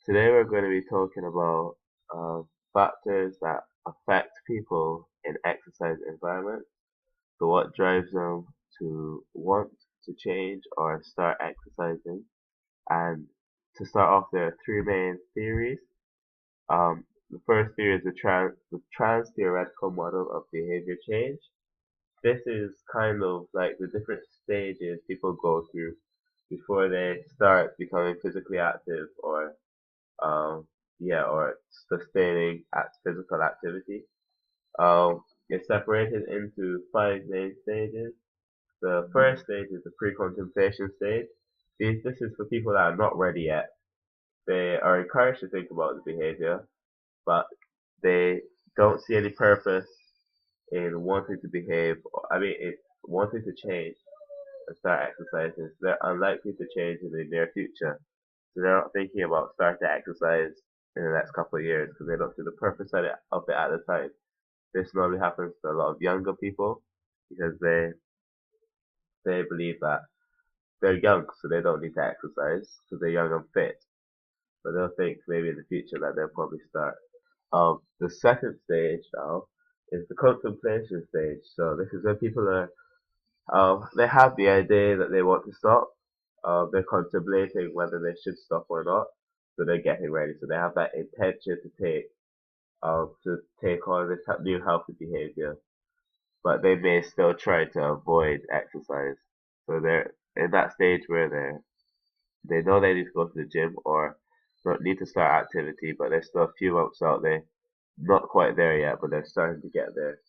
Today we're going to be talking about factors that affect people in exercise environments. So what drives them to want to change or start exercising? And to start off, there are three main theories. The first theory is the trans theoretical model of behavior change. This is kind of like the different stages people go through before they start becoming physically active or um, or sustaining physical activity. It's separated into five main stages. The first stage is the pre-contemplation stage. This is for people that are not ready yet. They are encouraged to think about the behavior, but they don't see any purpose in wanting to behave. Wanting to change and start exercising. So they're unlikely to change in the near future. So they're not thinking about starting to exercise in the next couple of years because they don't see the purpose of it at the time. This normally happens to a lot of younger people because they believe that they're young, so they don't need to exercise because they're young and fit. But they'll think maybe in the future that they'll probably start. The second stage now is the contemplation stage. So this is when people are they have the idea that they want to stop. They're contemplating whether they should stop or not. So they're getting ready. So they have that intention to take on this new healthy behavior, but they may still try to avoid exercise. So they're in that stage where they know they need to go to the gym or don't need to start activity, but they're still a few months out. They're not quite there yet, but they're starting to get there.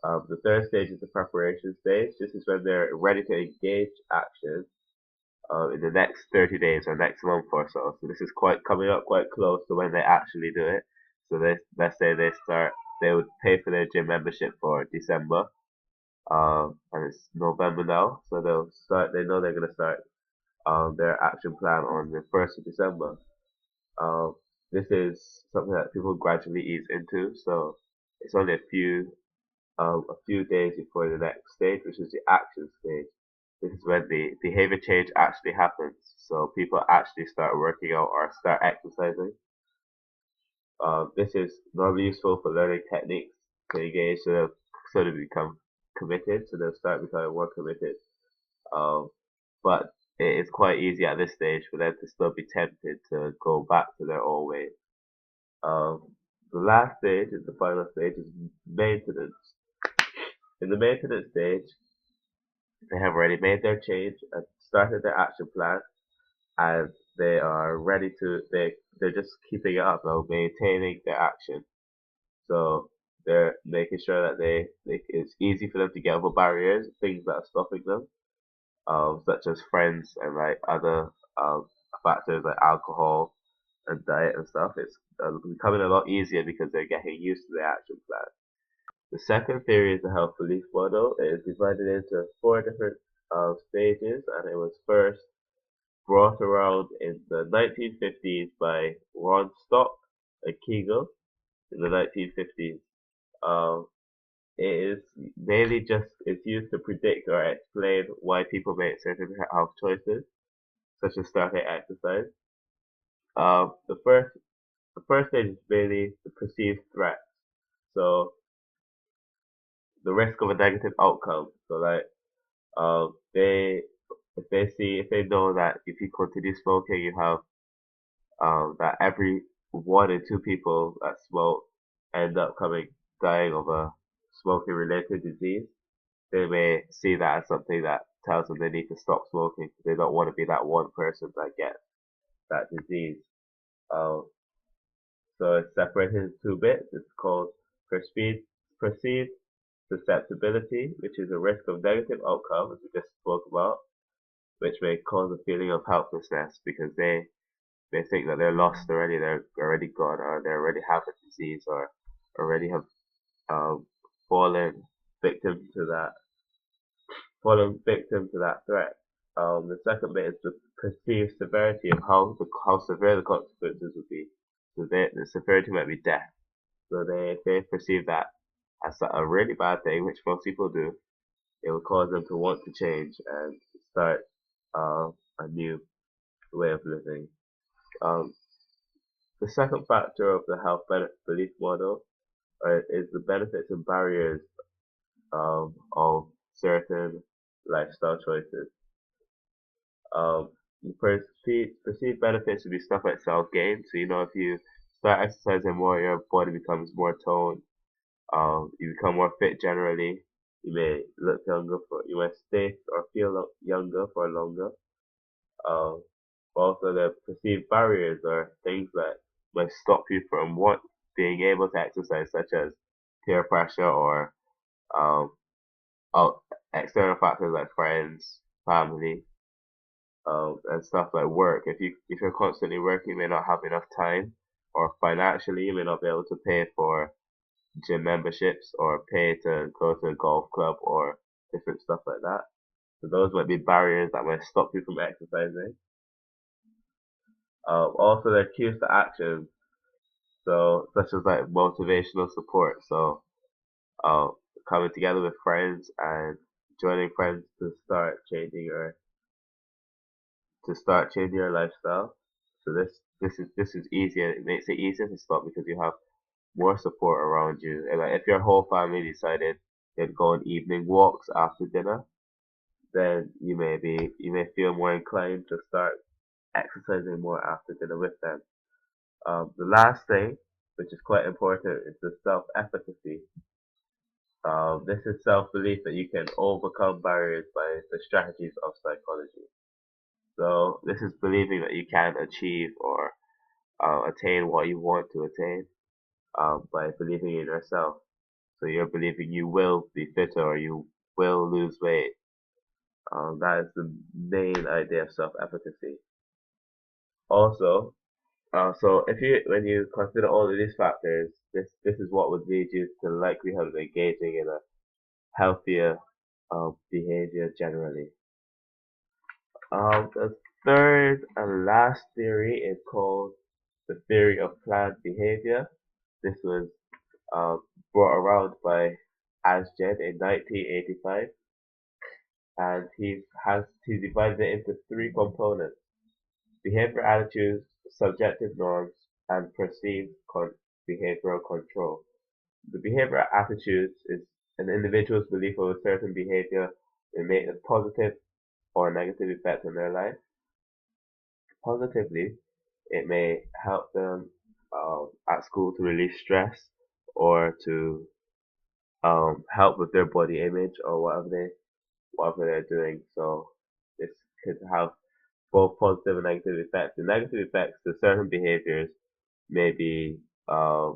The third stage is the preparation stage. This is when they're ready to engage action in the next 30 days or next month or so. So this is quite coming up quite close to when they actually do it. So let's say they would pay for their gym membership for December, and it's November now. So they know they're going to start their action plan on the 1st of December. Um, this is something that people gradually ease into. So it's only a few days before the next stage, which is the action stage. This is when the behavior change actually happens. So people actually start working out or start exercising. This is normally useful for learning techniques to engage, so they'll sort of become committed. So they'll start becoming more committed. Um, but it is quite easy at this stage for them to still be tempted to go back to their old ways. The last stage is the final stage is maintenance. In the maintenance stage, they have already made their change and started their action plan, and they are ready to they're just keeping it up now, maintaining their action. So they're making sure that it's easy for them to get over barriers, things that are stopping them, such as friends and like other um, factors like alcohol and diet and stuff. It's becoming a lot easier because they're getting used to the action plan. The second theory is the health belief model. It is divided into four different stages, and it was first brought around in the 1950s by Ron Stock and Kegel in the 1950s. Um, it is mainly just it's used to predict or explain why people make certain health choices, such as starting exercise. The first stage is mainly the perceived threat. So the risk of a negative outcome. So like they if they know that if you continue smoking, you have that every one in two people that smoke end up dying of a smoking related disease. They may see that as something that tells them they need to stop smoking because they don't want to be that one person that gets that disease. Um, so it's separated into two bits. It's called perceived susceptibility, which is a risk of negative outcome, as we just spoke about, which may cause a feeling of helplessness because they think that they're lost already, they're already gone, or they already have a disease, or already have um, fallen victim to that threat. The second bit is the perceived severity of how severe the consequences would be. So the severity might be death. So they perceive that as a really bad thing, which most people do. It will cause them to want to change and start a new way of living. Um, The second factor of the health benefit belief model is the benefits and barriers of certain lifestyle choices. Um, perceived benefits would be stuff like self gain. So if you start exercising more, your body becomes more toned. You become more fit generally. You may look younger you may stay or feel younger for longer. Um, Also, the perceived barriers are things that might stop you from being able to exercise, such as peer pressure or um, out, external factors like friends, family, and stuff like work. If you're constantly working, you may not have enough time, or financially, you may not be able to pay for gym memberships or pay to go to a golf club or different stuff like that. So those might be barriers that might stop you from exercising. Also, there are cues to action, so such as like motivational support. So, uh, coming together with friends and joining friends to start changing your lifestyle. So this is easier. It makes it easier to stop because you have more support around you. And like if your whole family decided they'd go on evening walks after dinner, then you may feel more inclined to start exercising more after dinner with them. The last thing, which is quite important, is the self-efficacy. This is self-belief that you can overcome barriers by the strategies of psychology. So this is believing that you can achieve or attain what you want to attain by believing in yourself. So you're believing you will be fitter or you will lose weight. That is the main idea of self-efficacy. Also, so when you consider all of these factors, this is what would lead you to the likelihood of engaging in a healthier behavior generally. The third and last theory is called the theory of planned behavior. This was uh, brought around by Asgen in 1985, and he divided it into three components: behavior attitudes, subjective norms, and perceived behavioral control. The behavioral attitudes is an individual's belief of a certain behavior may make a positive or negative effect on their life. Positively, it may help them at school to release stress or to help with their body image or whatever they're doing. So this could have both positive and negative effects. The negative effects to certain behaviors may be have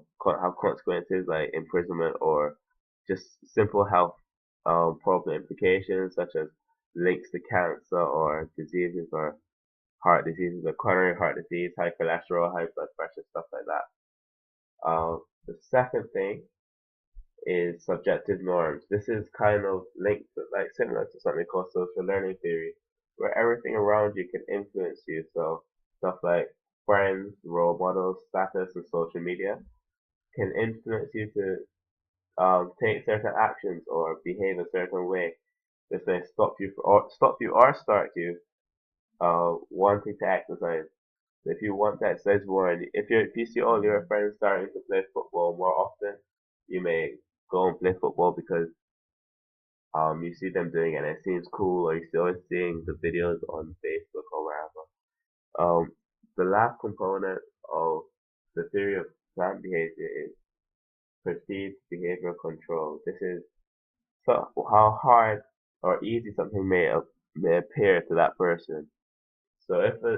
consequences like imprisonment or just simple health problem implications such as links to cancer or diseases or heart diseases or coronary heart disease, high cholesterol, high blood pressure, stuff like that. The second thing is subjective norms. This is kind of linked to, like similar to something called social learning theory, where everything around you can influence you. So stuff like friends, role models, status, and social media can influence you to take certain actions or behave a certain way. This may stop you or start you wanting to exercise. So if you want to exercise more, and if you see all your friends starting to play football more often, you may go and play football because you see them doing it and it seems cool, or you're always seeing the videos on Facebook or wherever. The last component of the theory of planned behavior is perceived behavioral control. This is how hard or easy something may appear to that person. So if a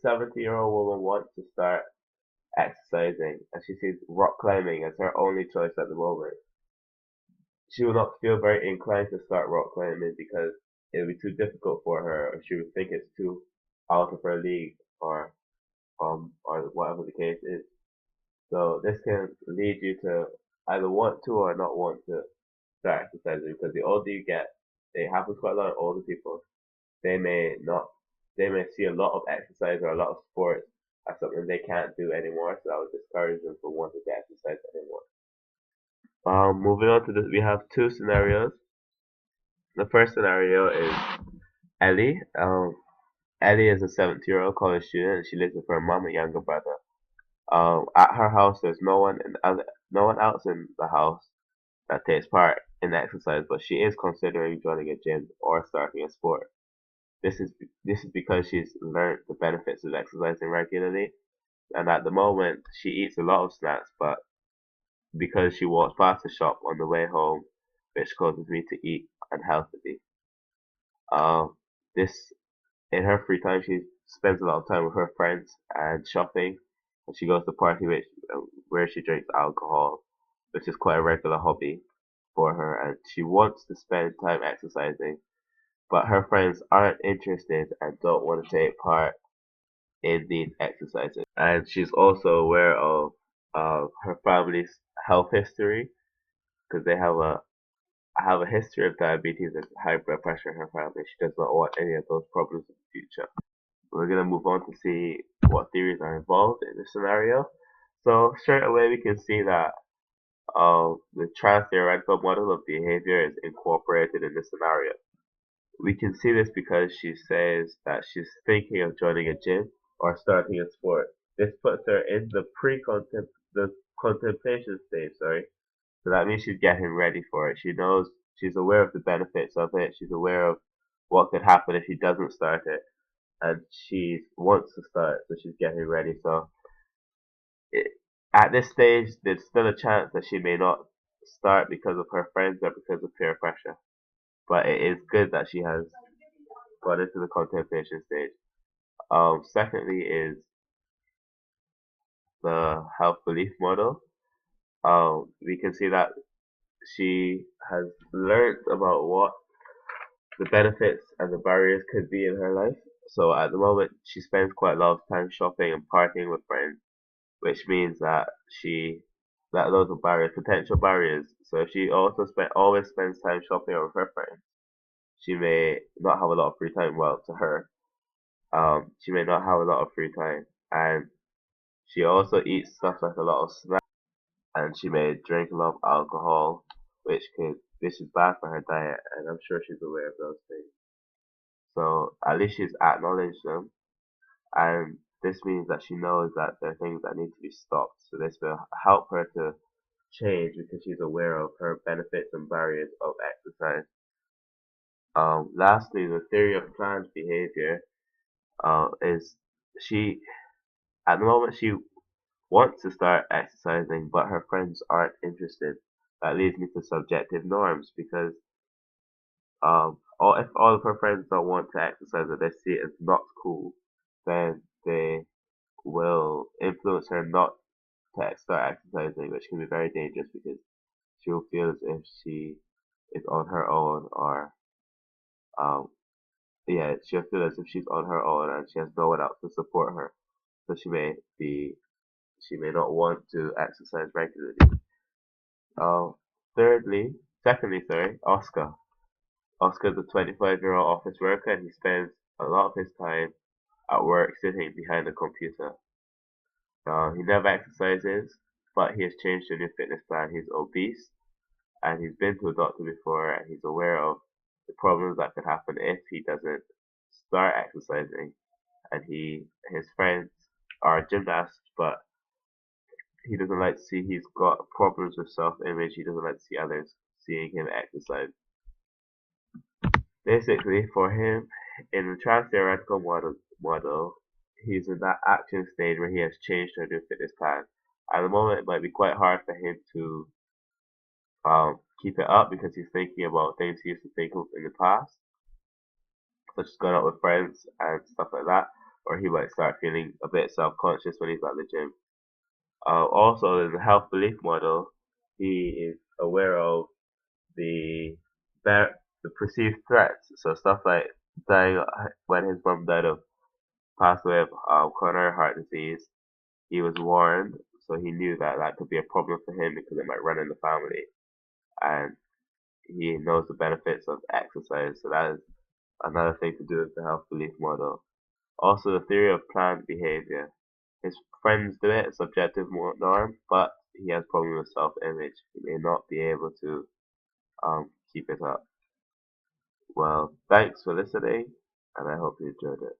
70-year-old woman wants to start exercising and she sees rock climbing as her only choice at the moment, she will not feel very inclined to start rock climbing because it'll be too difficult for her, or she would think it's too out of her league, or whatever the case is. So this can lead you to either want to or not want to start exercising because the older you get, it happens quite a lot of older people. They may not, they may see a lot of exercise or a lot of sports as something they can't do anymore, so that would discourage them from wanting to exercise anymore. Moving on to this, we have two scenarios. The first scenario is Ellie. Ellie is a 17-year-old college student and she lives with her mom and younger brother. At her house, there's no one else in the house that takes part in exercise, but she is considering joining a gym or starting a sport. This is because she's learned the benefits of exercising regularly, and at the moment she eats a lot of snacks, but because she walks past the shop on the way home, which causes me to eat unhealthily. Um, this in her free time, she spends a lot of time with her friends and shopping, and she goes to party where she drinks alcohol, which is quite a regular hobby for her, and she wants to spend time exercising, but her friends aren't interested and don't want to take part in these exercises. And she's also aware of her family's health history because they have a history of diabetes and high blood pressure in her family. She does not want any of those problems in the future. We're gonna move on to see what theories are involved in this scenario. So straight away we can see that the trans-theoretical model of behavior is incorporated in this scenario. We can see this because she says that she's thinking of joining a gym or starting a sport. This puts her in the contemplation stage, sorry. So that means she's getting ready for it. She knows she's aware of the benefits of it. She's aware of what could happen if she doesn't start it, and she wants to start, so she's getting ready. So it, at this stage, there's still a chance that she may not start because of her friends or because of peer pressure. But it is good that she has got into the contemplation stage. Secondly is the health belief model. We can see that she has learned about what the benefits and the barriers could be in her life. So at the moment, she spends quite a lot of time shopping and partying with friends, which means that those are barriers, potential barriers. So if she also always spends time shopping with her friends, she may not have a lot of free time. Well, to her, she may not have a lot of free time, and she also eats stuff like a lot of snacks, and she may drink a lot of alcohol, which is bad for her diet, and I'm sure she's aware of those things. So at least she's acknowledged them, and this means that she knows that there are things that need to be stopped. So this will help her to change because she's aware of her benefits and barriers of exercise. Lastly, the theory of planned behavior is she at the moment she wants to start exercising, but her friends aren't interested. That leads me to subjective norms because if all of her friends don't want to exercise or they see it as not cool, then they will influence her not to start exercising, which can be very dangerous because she'll feel as if she is on her own, or um, yeah, she'll feel as if she's on her own and she has no one else to support her. So she may not want to exercise regularly. Uh, secondly, sorry, Oscar. Oscar's a 25-year-old office worker and he spends a lot of his time at work sitting behind a computer. He never exercises, but he has changed to a new fitness plan. He's obese and he's been to a doctor before and he's aware of the problems that could happen if he doesn't start exercising. And his friends are gymnasts, but he doesn't like to see he's got problems with self-image. He doesn't like to see others seeing him exercise. Basically, for him, in the trans-theoretical model, he's in that action stage where he has changed to a new fitness plan. At the moment, it might be quite hard for him to keep it up because he's thinking about things he used to think of in the past, such as going out with friends and stuff like that, or he might start feeling a bit self-conscious when he's at the gym. Also, in the health belief model, he is aware of the the perceived threats. So stuff like dying when his mom died of passed away of coronary heart disease. He was warned, so he knew that that could be a problem for him because it might run in the family, and he knows the benefits of exercise. So that is another thing to do with the health belief model. Also, the theory of planned behavior. His friends do it, subjective norm, but he has problems with self-image. He may not be able to keep it up. Well, thanks for listening, and I hope you enjoyed it.